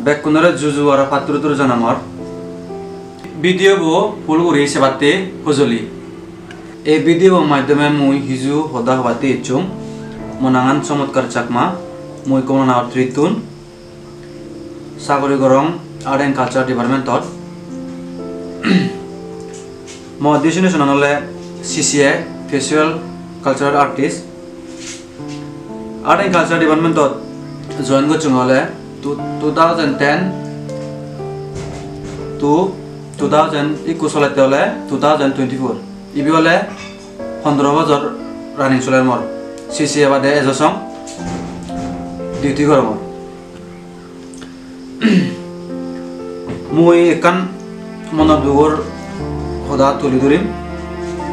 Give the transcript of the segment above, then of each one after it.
বেকুনরে জুজু আর পাত্র তুর জানামর ভিডিও বো ফুলগুড়ি সেবাতে হজলি এই ভিডিও মাধ্যমে মুই হিজু হদা হবাতে ইচ্ছুম মনাঙান চমৎকার চাকমা মুই কোনো নাও ত্রিতুন সাগরি গরম আর্ট এন্ড কালচার ডিপার্টমেন্টত ম ডেজিগনেশন হলে CCA ফেসিয়াল cultural artist art and culture ডিপার্টমেন্টত জয়েন করছুম হলে 2010 to 2021 চলাইতে হলে 2024 ইবি হলে 15 বছর রানিং চলার মর CCA বাদে এজসং ডিউটি করম মুই একান মনৰ দুগৰ সদা তুলি ধৰিম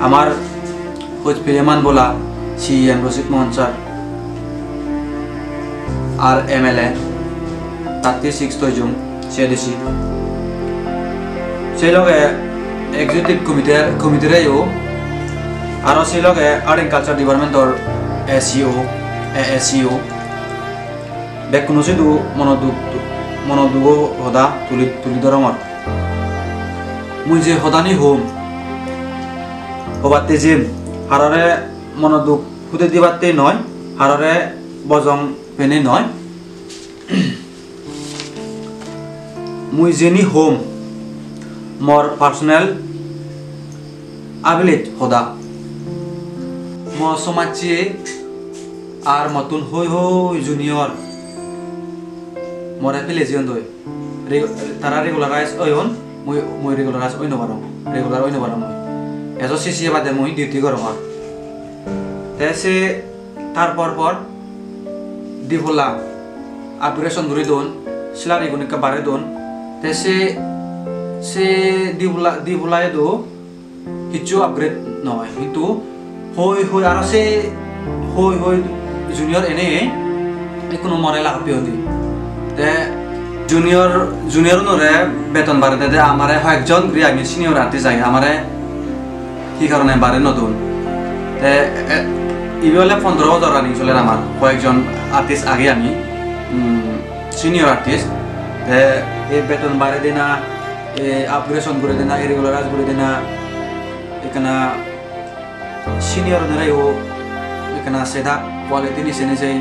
আমাৰ প্ৰিয়মান বলা CM ৰচিক মোহন ছাৰ আর MLA 36 তৈজুম CDC সেই লগে এক্সিকিউটিভ কমিটিরেও আর সেই লগে আর্ট এন্ড কালচার ডিপার্টমেন্টর SEO ASEO বেকুনো সিদু মনোদুগ হদা তুলি ধরমর মুই যে হদানি হোম হবাতে জিম হাররে মনোদুগ হুদে দিবাতে নয় হাররে বজং পেনে নয় মুই যেনি হোম মোর পার্সোনাল আবিলিট হদা ম সমাজে আর মতুন হই জুনিয়র মোর এফিলে জিয়ন দই তারা রেগুলারাইজ ওয়ন মুই রেগুলারাইজ ওই নবারম রেগুলার ওই নবারম মুই এজো CCA বাদে মুই ডিউটি করম আর তেসে তারপর দিভলা আপগ্রেশন ধরে দন সিলারি গুনিকা বারে দন তেসে সে দিভলায় দো কিছু আপগ্রেড নয় কিন্তু হই আর সে হই জুনিয়র এনে কোনো মনে লাগাপিও দি তে জুনিয়র নরে বেতন বাড়ে দে আমারে একজন আমি সিনিয়র আর্টিস্ট যাই আমারে কি কারণে বাড়ে নতুন তে ইবি হলে 15,000 রানিং চলে আমার কয়েকজন আর্টিস্ট আগে আমি সিনিয়র আর্টিস্ট এই বেতন বাড়ে দিনা আপগ্রেশন করে দিনা রেগুলারাইজ করে দিনা এখানে সিনিয়র ধরেও এখানে সেটা কোয়ালিটি নিচে সেই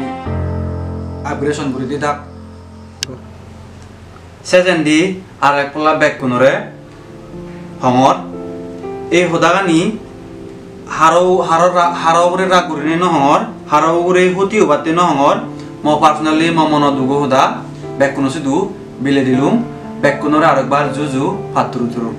আপগ্রেশন করে দিয়ে থাক সেজেন দি আর একলা ব্যাক কোনরে হঙর এই হদাগানি হাররে রাগ করে নহর হাররে হতিও বাতে নহর ম পার্সোনালি মন দুগো হদা ব্যাক কোন সিদু বিলে দিলুম ব্যাক কোনরে আরেকবার জুজু ফাতুরু